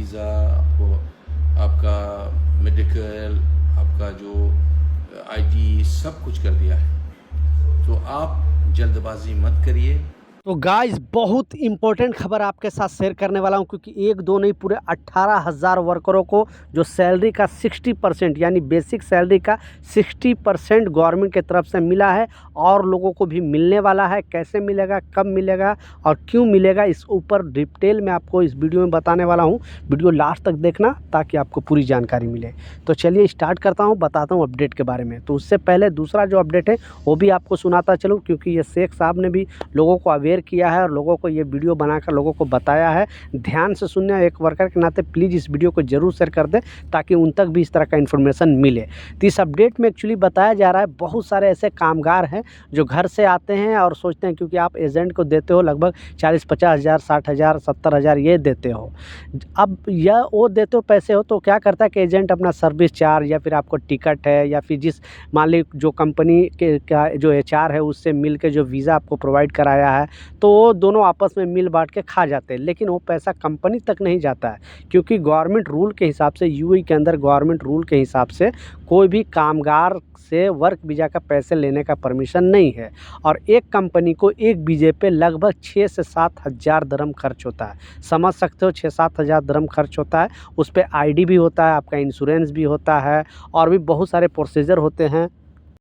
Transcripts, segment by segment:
Visa, आपको आपका medical, आपका जो आईडी सब कुछ कर दिया है। तो आप जल्दबाजी मत करिए। तो गाइस बहुत इंपॉर्टेंट खबर आपके साथ शेयर करने वाला हूं, क्योंकि एक दो नहीं पूरे 18,000 वर्करों को जो सैलरी का 60% यानी बेसिक सैलरी का 60% गवर्नमेंट की तरफ से मिला है, और लोगों को भी मिलने वाला है। कैसे मिलेगा, कब मिलेगा और क्यों मिलेगा, इस ऊपर डिटेल में आपको इस वीडियो में बताने वाला हूँ। वीडियो लास्ट तक देखना ताकि आपको पूरी जानकारी मिले। तो चलिए स्टार्ट करता हूँ, बताता हूँ अपडेट के बारे में। तो उससे पहले दूसरा जो अपडेट है वो भी आपको सुनाता चलूँ, क्योंकि ये शेख साहब ने भी लोगों को अवेयर किया है और लोगों को ये वीडियो बनाकर लोगों को बताया है। ध्यान से सुनना, एक वर्कर के नाते प्लीज़ इस वीडियो को जरूर शेयर कर दें ताकि उन तक भी इस तरह का इन्फॉर्मेशन मिले। तो इस अपडेट में एक्चुअली बताया जा रहा है बहुत सारे ऐसे कामगार हैं जो घर से आते हैं और सोचते हैं, क्योंकि आप एजेंट को देते हो लगभग 40-50 हज़ार, 60 हज़ार, 70 हज़ार ये देते हो। अब यह वो देते हो पैसे हो, तो क्या करता है कि एजेंट अपना सर्विस चार्ज या फिर आपको टिकट है या फिर जिस मालिक जो कंपनी के का जो एचआर है उससे मिल के जो वीज़ा आपको प्रोवाइड कराया है, तो वो दोनों आपस में मिल बांट के खा जाते हैं। लेकिन वो पैसा कंपनी तक नहीं जाता है, क्योंकि गवर्नमेंट रूल के हिसाब से, यूएई के अंदर गवर्नमेंट रूल के हिसाब से कोई भी कामगार से वर्क वीज़ा का पैसे लेने का परमिशन नहीं है। और एक कंपनी को एक वीज़े पे लगभग 6 से 7 हज़ार दरम खर्च होता है। समझ सकते हो, 6-7 हज़ार दरम खर्च होता है। उस पर आईडी भी होता है, आपका इंश्योरेंस भी होता है, और भी बहुत सारे प्रोसीजर होते हैं।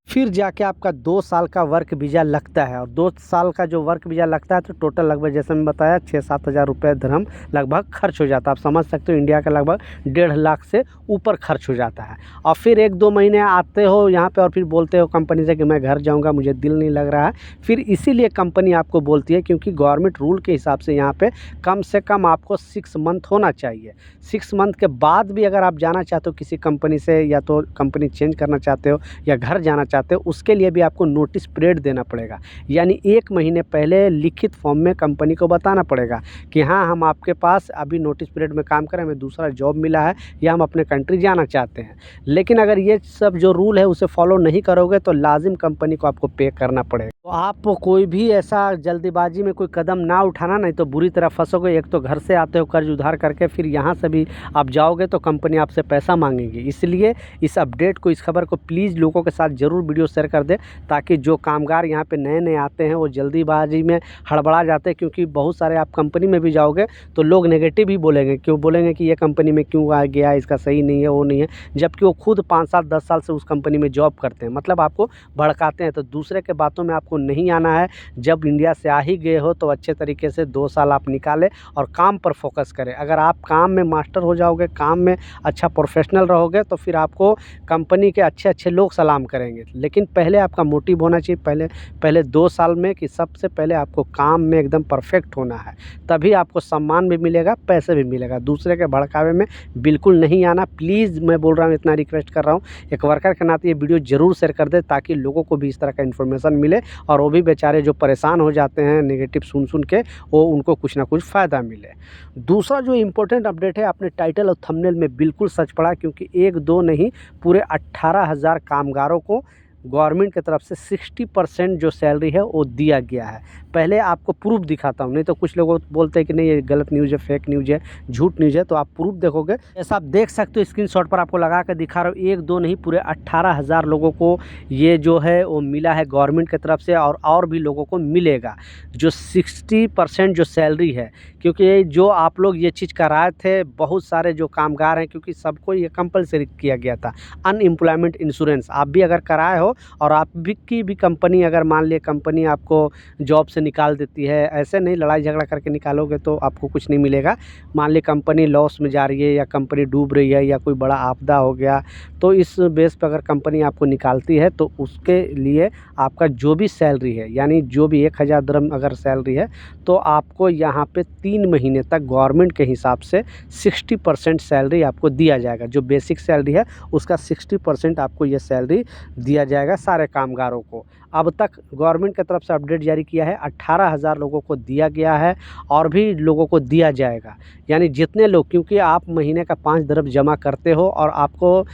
फिर जाके आपका 2 साल का वर्क वीज़ा लगता है, और 2 साल का जो वर्क वीज़ा लगता है तो टोटल लगभग जैसे मैं बताया 6-7 हज़ार रुपये दरहम लगभग खर्च हो जाता है। आप समझ सकते हो इंडिया का लगभग 1.5 लाख से ऊपर खर्च हो जाता है। और फिर 1-2 महीने आते हो यहाँ पे और फिर बोलते हो कंपनी से कि मैं घर जाऊँगा, मुझे दिल नहीं लग रहा है। फिर इसीलिए कंपनी आपको बोलती है, क्योंकि गवर्नमेंट रूल के हिसाब से यहाँ पर कम से कम आपको 6 मंथ होना चाहिए। 6 मंथ के बाद भी अगर आप जाना चाहते हो किसी कंपनी से, या तो कंपनी चेंज करना चाहते हो या घर जाना चाहते हो, उसके लिए भी आपको नोटिस पीरियड देना पड़ेगा। यानी 1 महीने पहले लिखित फॉर्म में कंपनी को बताना पड़ेगा कि हाँ, हम आपके पास अभी नोटिस पीरियड में काम करें, हमें दूसरा जॉब मिला है या हम अपने कंट्री जाना चाहते हैं। लेकिन अगर ये सब जो रूल है उसे फॉलो नहीं करोगे तो लाजिम कंपनी को आपको पे करना पड़ेगा। तो आप कोई भी ऐसा जल्दीबाजी में कोई कदम ना उठाना, नहीं तो बुरी तरह फंसोगे। एक तो घर से आते हो कर्ज उधार करके, फिर यहाँ से भी आप जाओगे तो कंपनी आपसे पैसा मांगेगी। इसलिए इस अपडेट को, इस खबर को प्लीज़ लोगों के साथ ज़रूर वीडियो शेयर कर दे, ताकि जो कामगार यहाँ पे नए नए आते हैं वो जल्दीबाजी में हड़बड़ा जाते हैं। क्योंकि बहुत सारे आप कंपनी में भी जाओगे तो लोग नेगेटिव ही बोलेंगे, क्यों बोलेंगे कि ये कंपनी में क्यों आ गया, इसका सही नहीं है, वो नहीं है, जबकि वो खुद 5 साल 10 साल से उस कंपनी में जॉब करते हैं। मतलब आपको भड़काते हैं। तो दूसरे के बातों में आपको नहीं आना है। जब इंडिया से आ ही गए हो तो अच्छे तरीके से 2 साल आप निकालें और काम पर फोकस करें। अगर आप काम में मास्टर हो जाओगे, काम में अच्छा प्रोफेशनल रहोगे, तो फिर आपको कंपनी के अच्छे अच्छे लोग सलाम करेंगे। लेकिन पहले आपका मोटिव होना चाहिए पहले 2 साल में कि सबसे पहले आपको काम में एकदम परफेक्ट होना है, तभी आपको सम्मान भी मिलेगा, पैसे भी मिलेगा। दूसरे के भड़कावे में बिल्कुल नहीं आना। प्लीज़ मैं बोल रहा हूँ, इतना रिक्वेस्ट कर रहा हूँ, एक वर्कर के नाते ये वीडियो ज़रूर शेयर कर दे ताकि लोगों को भी इस तरह का इन्फॉर्मेशन मिले, और वो भी बेचारे जो परेशान हो जाते हैं नेगेटिव सुन सुन के, वो उनको कुछ ना कुछ फ़ायदा मिले। दूसरा जो इम्पोर्टेंट अपडेट है, आपने टाइटल और थंबनेल में बिल्कुल सच पढ़ा, क्योंकि 1-2 नहीं पूरे 18,000 कामगारों को गवर्नमेंट की तरफ से 60% जो सैलरी है वो दिया गया है। पहले आपको प्रूफ दिखाता हूँ, नहीं तो कुछ लोग बोलते हैं कि नहीं ये गलत न्यूज़ है, फेक न्यूज़ है, झूठ न्यूज़ है। तो आप प्रूफ देखोगे, ऐसा आप देख सकते हो, स्क्रीनशॉट पर आपको लगा कर दिखा रहा हूँ। 1-2 नहीं पूरे 18,000 लोगों को ये जो है वो मिला है गवर्नमेंट की तरफ से, और भी लोगों को मिलेगा जो 60% जो सैलरी है। क्योंकि जो आप लोग ये चीज़ कराए थे, बहुत सारे जो कामगार हैं, क्योंकि सबको ये कंपलसरी किया गया था अनएम्प्लॉयमेंट इंश्योरेंस। आप भी अगर कराए हो और आप भी की भी कंपनी, अगर मान लिया कंपनी आपको जॉब से निकाल देती है, ऐसे नहीं लड़ाई झगड़ा करके निकालोगे तो आपको कुछ नहीं मिलेगा। मान ली कंपनी लॉस में जा रही है, या कंपनी डूब रही है, या कोई बड़ा आपदा हो गया, तो इस बेस पर अगर कंपनी आपको निकालती है तो उसके लिए आपका जो भी सैलरी है, यानी जो भी 1,000 दरम अगर सैलरी है, तो आपको यहाँ पे 3 महीने तक गवर्नमेंट के हिसाब से 60% सैलरी आपको दिया जाएगा। जो बेसिक सैलरी है उसका 60% आपको ये सैलरी दिया जाएगा सारे कामगारों को। अब तक गवर्नमेंट की तरफ से अपडेट जारी किया है 18,000 लोगों को दिया गया है और भी लोगों को दिया जाएगा। यानी जितने लोग, क्योंकि आप महीने का 5 दरब जमा करते हो और आपको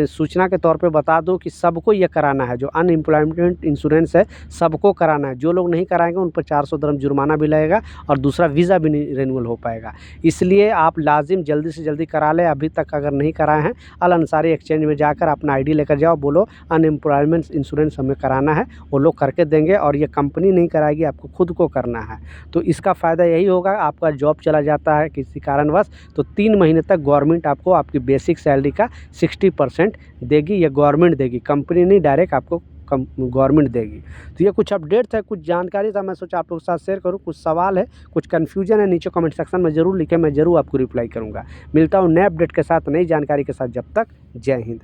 सूचना के तौर पे बता दूं कि सबको ये कराना है, जो अनएम्प्लॉयमेंट इंश्योरेंस है सबको कराना है। जो लोग नहीं कराएंगे उन पर 400 दरम जुर्माना भी लगेगा और दूसरा वीज़ा भी नहीं रिन्यूअल हो पाएगा। इसलिए आप लाजिम जल्दी से जल्दी करा लें। अभी तक अगर नहीं कराए हैं, अल अंसारी एक्सचेंज में जाकर अपना आईडी लेकर जाओ, बोलो अनएम्प्लॉयमेंट इंश्योरेंस हमें कराना है, वो लोग करके देंगे और ये कंपनी नहीं कराएगी, आपको खुद को करना है। तो इसका फ़ायदा यही होगा, आपका जॉब चला जाता है किसी कारणवश तो 3 महीने तक गवर्नमेंट आपको आपकी बेसिक सैलरी का 60% देगी। ये गवर्नमेंट देगी, कंपनी नहीं, डायरेक्ट आपको गवर्नमेंट देगी। तो ये कुछ अपडेट था, कुछ जानकारी था, मैं सोचा आप लोगों के साथ शेयर करूँ। कुछ सवाल है, कुछ कन्फ्यूजन है, नीचे कमेंट सेक्शन में ज़रूर लिखें, मैं ज़रूर आपको रिप्लाई करूँगा। मिलता हूँ नए अपडेट के साथ, नई जानकारी के साथ। जब तक जय हिंद।